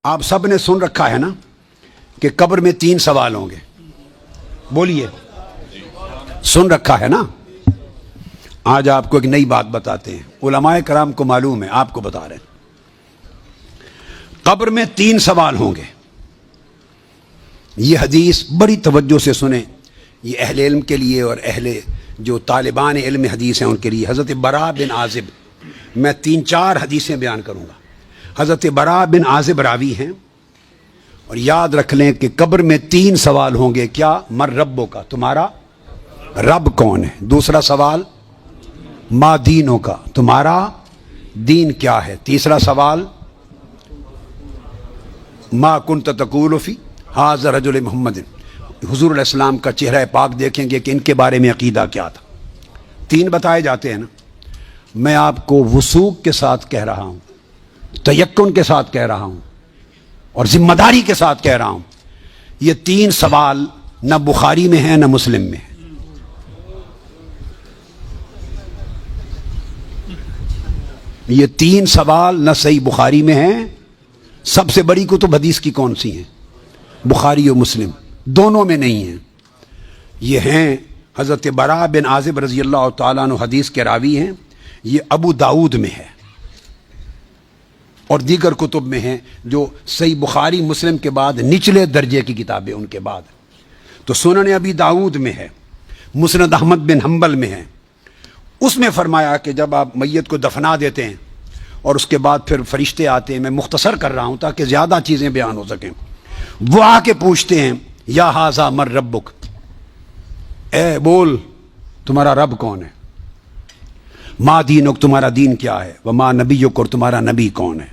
آپ سب نے سن رکھا ہے نا کہ قبر میں 3 سوال ہوں گے. بولیے, سن رکھا ہے نا؟ آج آپ کو ایک نئی بات بتاتے ہیں. علماء کرام کو معلوم ہے, آپ کو بتا رہے ہیں. قبر میں 3 سوال ہوں گے. یہ حدیث بڑی توجہ سے سنیں. یہ اہل علم کے لیے اور اہل جو طالبان علم حدیث ہیں ان کے لیے. حضرت براء بن عازب, میں 3-4 حدیثیں بیان کروں گا. حضرت براء بن عازب راوی ہیں, اور یاد رکھ لیں کہ قبر میں 3 سوال ہوں گے. کیا؟ مر ربوں کا, تمہارا رب کون ہے. دوسرا سوال ما دینوں کا, تمہارا دین کیا ہے. تیسرا سوال ما کنت تقول فی ھذا رجل محمد, حضور علیہ السلام کا چہرہ پاک دیکھیں گے کہ ان کے بارے میں عقیدہ کیا تھا. 3 بتائے جاتے ہیں نا. میں آپ کو وثوق کے ساتھ کہہ رہا ہوں, تیقن کے ساتھ کہہ رہا ہوں, اور ذمہ داری کے ساتھ کہہ رہا ہوں, یہ 3 سوال نہ بخاری میں ہیں نہ مسلم میں ہیں. یہ 3 سوال نہ صحیح بخاری میں ہیں. سب سے بڑی کتب حدیث کی کون سی ہیں؟ بخاری و مسلم, دونوں میں نہیں ہیں. یہ ہیں حضرت براء بن عازب رضی اللہ تعالیٰ عنہ حدیث کے راوی ہیں. یہ ابو داؤد میں ہے اور دیگر کتب میں ہیں جو صحیح بخاری مسلم کے بعد نچلے درجے کی کتابیں ان کے بعد. تو سنن ابی داؤد میں ہے, مسند احمد بن حنبل میں ہے. اس میں فرمایا کہ جب آپ میت کو دفنا دیتے ہیں اور اس کے بعد پھر فرشتے آتے ہیں, میں مختصر کر رہا ہوں تاکہ زیادہ چیزیں بیان ہو سکیں. وہ آ کے پوچھتے ہیں یا ھذا مر ربک, اے بول تمہارا رب کون ہے. ما دینک, تمہارا دین کیا ہے. وما نبیک, اور تمہارا نبی کون ہے.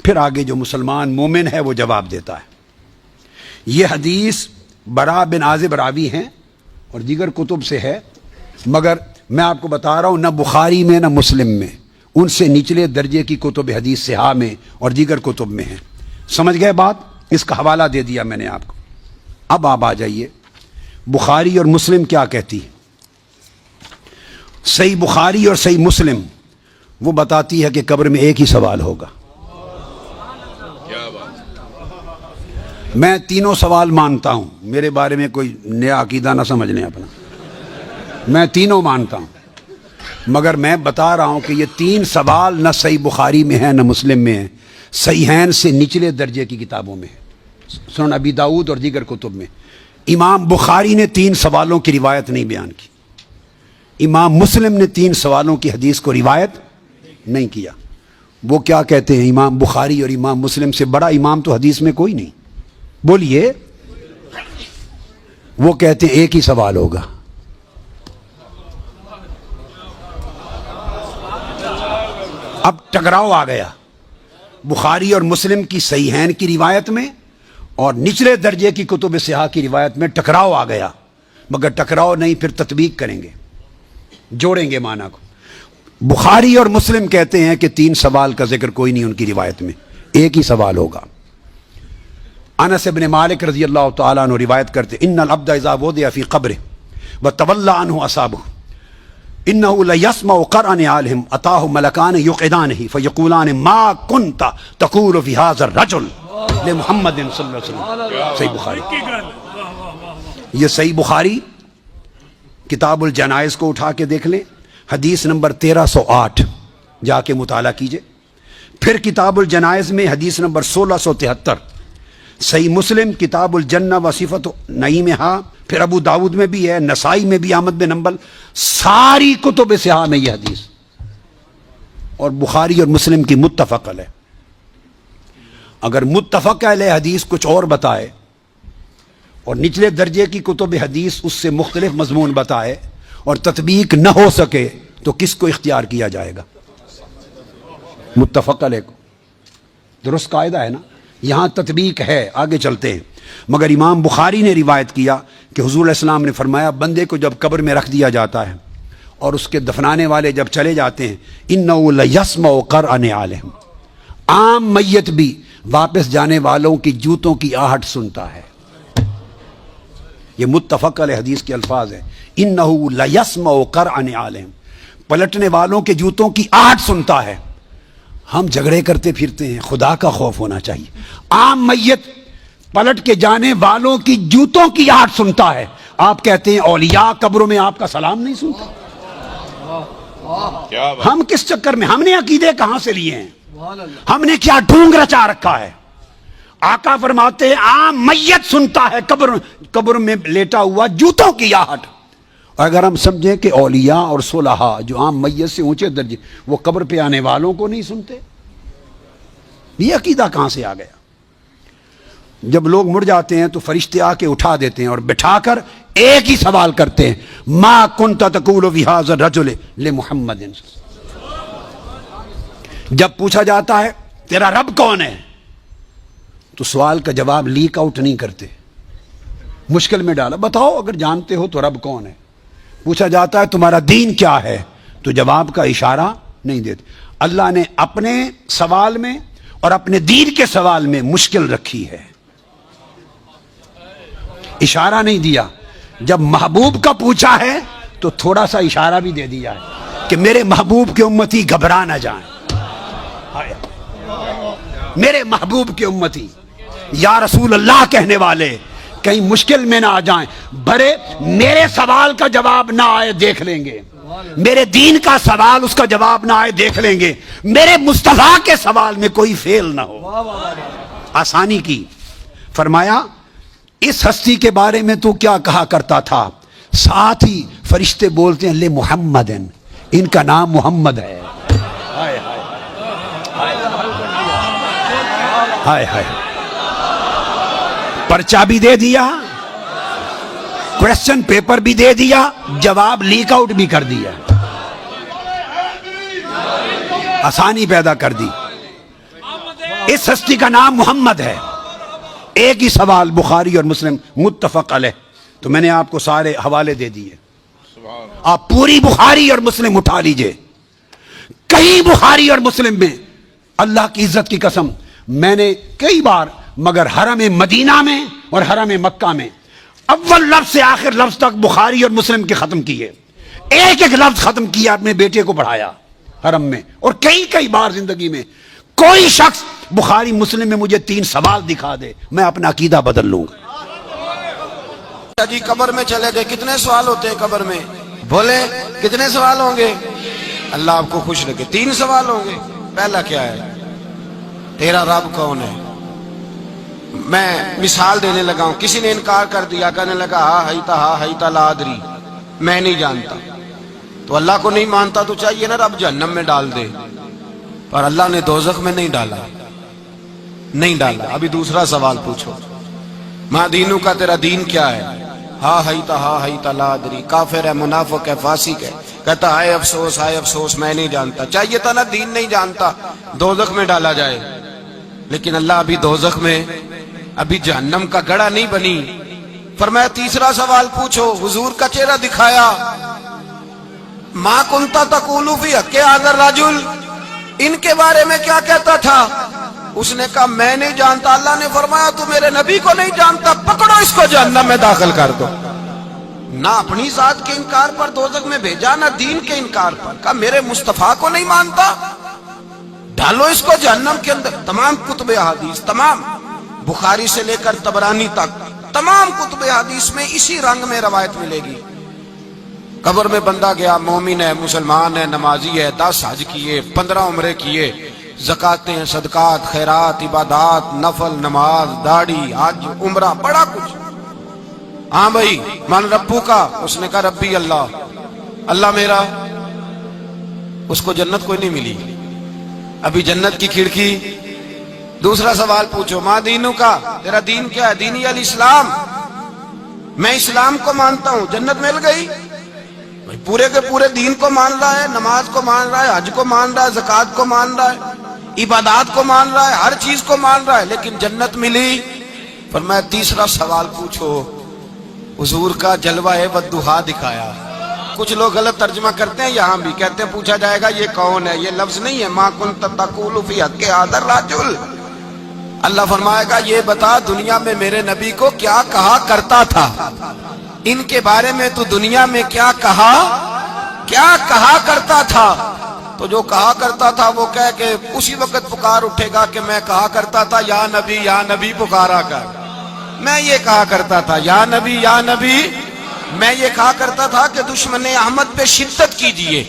پھر آگے جو مسلمان مومن ہے وہ جواب دیتا ہے. یہ حدیث براء بن عازب راوی ہیں اور دیگر کتب سے ہے, مگر میں آپ کو بتا رہا ہوں نہ بخاری میں نہ مسلم میں, ان سے نچلے درجے کی کتب حدیث صحاح میں اور دیگر کتب میں ہیں. سمجھ گئے بات؟ اس کا حوالہ دے دیا میں نے آپ کو. اب آپ آ جائیے بخاری اور مسلم کیا کہتی ہے. صحیح بخاری اور صحیح مسلم وہ بتاتی ہے کہ قبر میں ایک ہی سوال ہوگا. میں تینوں سوال مانتا ہوں, میرے بارے میں کوئی نیا عقیدہ نہ سمجھ لیں اپنا. میں تینوں مانتا ہوں, مگر میں بتا رہا ہوں کہ یہ 3 سوال نہ صحیح بخاری میں ہیں نہ مسلم میں ہیں, صحیحین سے نچلے درجے کی کتابوں میں ہیں, سنن ابی داؤد اور دیگر کتب میں. امام بخاری نے 3 سوالوں کی روایت نہیں بیان کی. امام مسلم نے 3 سوالوں کی حدیث کو روایت نہیں کیا. وہ کیا کہتے ہیں, امام بخاری اور امام مسلم سے بڑا امام تو حدیث میں کوئی نہیں. بولیے. وہ کہتے ہیں ایک ہی سوال ہوگا. اب ٹکراؤ آ گیا بخاری اور مسلم کی صحیحین کی روایت میں اور نچلے درجے کی کتب صحاح کی روایت میں ٹکراؤ آ گیا. مگر ٹکراؤ نہیں, پھر تطبیق کریں گے, جوڑیں گے معنی کو. بخاری اور مسلم کہتے ہیں کہ 3 سوال کا ذکر کوئی نہیں ان کی روایت میں, ایک ہی سوال ہوگا. انس بن مالک رضی اللہ تعالیٰ عنہ روایت کرتے ان العبد اذا وضع فی قبره وتولى عنه اصحابه انه ليسمع قرأ نعالهم اتاه ملکان یقعدانه فیقولان ما كنت تقول في هذا الرجل لمحمد صلی اللہ علیہ وسلم. صحیح بخاری. یہ صحیح بخاری کتاب الجنائز کو اٹھا کے دیکھ لیں, حدیث نمبر 1308 جا کے مطالعہ کیجئے. پھر کتاب الجنائز میں حدیث نمبر 1673. صحیح مسلم کتاب الجنہ و صفت نعیمہا, پھر ابو داود میں بھی ہے, نسائی میں بھی, احمد بن حنبل, ساری کتب صحاح میں یہ حدیث. اور بخاری اور مسلم کی متفق علیہ. اگر متفق علیہ حدیث کچھ اور بتائے اور نچلے درجے کی کتب حدیث اس سے مختلف مضمون بتائے اور تطبیق نہ ہو سکے تو کس کو اختیار کیا جائے گا؟ متفق علیہ کو. درست قاعدہ ہے نا. یہاں تطبیق ہے, آگے چلتے ہیں. مگر امام بخاری نے روایت کیا کہ حضور علیہ السلام نے فرمایا بندے کو جب قبر میں رکھ دیا جاتا ہے اور اس کے دفنانے والے جب چلے جاتے ہیں, انہ لیسمع قرأ نعالہم, عام میت بھی واپس جانے والوں کی جوتوں کی آہٹ سنتا ہے. یہ متفق علیہ حدیث کے الفاظ ہیں, انہ لیسمع قرأ نعالہم, پلٹنے والوں کے جوتوں کی آہٹ سنتا ہے. ہم جھگڑے کرتے پھرتے ہیں، خدا کا خوف ہونا چاہیے۔ عام میت پلٹ کے جانے والوں کی جوتوں کی آہٹ سنتا ہے، آپ کہتے ہیں اولیاء قبروں میں آپ کا سلام نہیں سنتے؟ ہم کس چکر میں، ہم نے عقیدے کہاں سے لیے ہیں؟ ہم نے کیا ڈھونگ رچا رکھا ہے؟ آقا فرماتے ہیں عام میت سنتا ہے قبر میں لیٹا ہوا جوتوں کی آہٹ۔ اور اگر ہم سمجھیں کہ اولیاء اور صلحاء جو عام میت سے اونچے درجے، وہ قبر پہ آنے والوں کو نہیں سنتے، یہ عقیدہ کہاں سے آ گیا؟ جب لوگ مڑ جاتے ہیں تو فرشتے آ کے اٹھا دیتے ہیں اور بٹھا کر ایک ہی سوال کرتے ہیں، ما کنت تقول فی ھذا الرجل لمحمد۔ جب پوچھا جاتا ہے تیرا رب کون ہے تو سوال کا جواب لیک آؤٹ نہیں کرتے، مشکل میں ڈالا، بتاؤ اگر جانتے ہو تو رب کون ہے۔ پوچھا جاتا ہے تمہارا دین کیا ہے تو جواب کا اشارہ نہیں دیتے۔ اللہ نے اپنے سوال میں اور اپنے دین کے سوال میں مشکل رکھی ہے، اشارہ نہیں دیا۔ جب محبوب کا پوچھا ہے تو تھوڑا سا اشارہ بھی دے دیا ہے کہ میرے محبوب کے امتی گھبرا نہ جائیں، میرے محبوب کے امتی یا رسول اللہ کہنے والے کہیں مشکل میں نہ آ جائیں، برے میرے سوال کا جواب نہ آئے دیکھ لیں گے، میرے دین کا سوال اس کا جواب نہ آئے دیکھ لیں گے، میرے مصطفیٰ کے سوال میں کوئی فیل نہ ہو، آسانی کی۔ فرمایا اس ہستی کے بارے میں تو کیا کہا کرتا تھا؟ ساتھ ہی فرشتے بولتے ہیں لے محمد، ان کا نام محمد ہے۔ ہائے ہائے، پرچہ بھی دے دیا، کویسچن پیپر بھی دے دیا، جواب لیک آؤٹ بھی کر دیا، آسانی پیدا کر دی۔ اس ہستی کا نام محمد ہے۔ ایک ہی سوال بخاری اور مسلم متفق علیہ، تو میں نے آپ کو سارے حوالے دے دیے، آپ پوری بخاری اور مسلم اٹھا لیجئے۔ کہیں بخاری اور مسلم میں اللہ کی عزت کی قسم میں نے کئی بار، مگر حرم مدینہ میں اور حرم مکہ میں اول لفظ سے آخر لفظ تک بخاری اور مسلم کے ختم کیے، ایک ایک لفظ ختم کیا، اپنے بیٹے کو پڑھایا حرم میں، اور کئی بار زندگی میں کوئی شخص بخاری مسلم میں مجھے 3 سوال دکھا دے، میں اپنا عقیدہ بدل لوں گا۔ جی قبر میں چلے گئے، کتنے سوال ہوتے ہیں قبر میں؟ بولے کتنے سوال ہوں گے؟ اللہ آپ کو خوش رکھے، 3 سوال ہوں گے۔ پہلا کیا ہے؟ تیرا رب کون ہے؟ میں مثال دینے لگا ہوں، کسی نے انکار کر دیا، کہنے لگا ہا ہیتا لا ادری، میں نہیں جانتا، تو اللہ کو نہیں مانتا تو چاہیے نا رب جہنم میں ڈال دے، پر اللہ نے دوزخ میں نہیں ڈالا، نہیں ڈالا۔ ابھی دوسرا سوال پوچھو، ماں دینوں کا، تیرا دین کیا ہے؟ ہا ہیتا لا ادری، کافر ہے، منافق ہے، فاسق ہے، کہتا ہائے افسوس میں نہیں جانتا۔ چاہیے تھا نا دین نہیں جانتا دوزخ میں ڈالا جائے، لیکن اللہ ابھی دوزخ میں، ابھی جہنم کا گڑھا نہیں بنی۔ فرمایا تیسرا سوال پوچھو، حضور کا چہرہ دکھایا، ما کنتا تقول فی حق ھذا الرجل، ان کے بارے میں کیا کہتا تھا؟ اس نے کہا میں نہیں جانتا۔ اللہ نے فرمایا تو میرے نبی کو نہیں جانتا، پکڑو اس کو جہنم میں داخل کر دو۔ نہ اپنی ذات کے انکار پر دوزخ میں بھیجا، نہ دین کے انکار پر، کہا میرے مصطفیٰ کو نہیں مانتا، ڈالو اس کو جہنم کے اندر۔ تمام کتب حدیث، تمام بخاری سے لے کر طبرانی تک، تمام کتب حدیث میں اسی رنگ میں روایت ملے گی۔ قبر میں بندہ گیا، مومن ہے، مسلمان ہے، نمازی ہے، 10 حج کیے، 15 عمرے کیے، زکاتیں، صدقات، خیرات، عبادات، نفل، نماز، داڑھی، حج، عمرہ، بڑا کچھ۔ ہاں بھائی من ربو کا، اس نے کہا ربی اللہ، اللہ میرا، اس کو جنت کوئی نہیں ملی، ابھی جنت کی کھڑکی۔ دوسرا سوال پوچھو، ماں دینوں کا، تیرا دین کیا ہے؟ دینی الاسلام، میں اسلام کو مانتا ہوں، جنت مل گئی۔ پورے کے پورے دین کو مان رہا ہے، نماز کو مان رہا ہے، حج کو مان رہا ہے، زکات کو مان رہا ہے، عبادات کو مان رہا ہے، ہر چیز کو مان رہا ہے، لیکن جنت ملی۔ فرمایا تیسرا سوال پوچھو، حضور کا جلوہ والضحیٰ دکھایا۔ کچھ لوگ غلط ترجمہ کرتے ہیں، یہاں بھی کہتے ہیں پوچھا جائے گا یہ کون ہے، یہ لفظ نہیں ہے، ما کنت تقول فی حق ھذا الرجل۔ اللہ فرمائے گا یہ بتا دنیا میں میرے نبی کو کیا کہا کرتا تھا، ان کے بارے میں تو دنیا میں کیا کہا کرتا تھا۔ تو جو کہا کرتا تھا وہ کہہ کہ اسی وقت پکار اٹھے گا کہ میں کہا کرتا تھا یا نبی پکارا کر. میں یہ کہا کرتا تھا یا نبی. میں یہ کہا کرتا تھا کہ دشمن احمد پہ شدت کیجئے،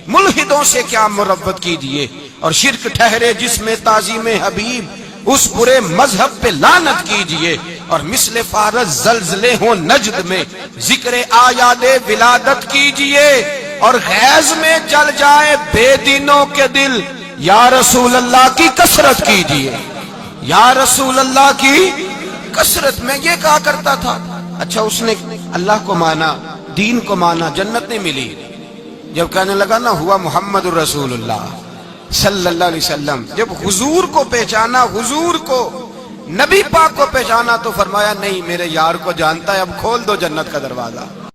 ملحدوں سے کیا مربت کیجئے، اور شرک ٹھہرے جس میں تعظیم حبیب اس برے مذہب پہ لعنت کیجئے، اور مثل فارس زلزلے ہوں نجد میں ذکر آیات ولادت کیجئے، اور غیظ میں جل جائے بے دینوں کے دل یا رسول اللہ کی کثرت کیجئے. یا رسول اللہ کی کثرت. میں یہ کہا کرتا تھا. اچھا اس نے اللہ کو مانا، دین کو مانا، جنت نہیں ملی. جب کہنے لگا نا ہوا محمد الرسول اللہ صلی اللہ علیہ وسلم، جب حضور کو پہچانا، حضور کو، نبی پاک کو پہچانا، تو فرمایا نہیں میرے یار کو جانتا ہے، اب کھول دو جنت کا دروازہ.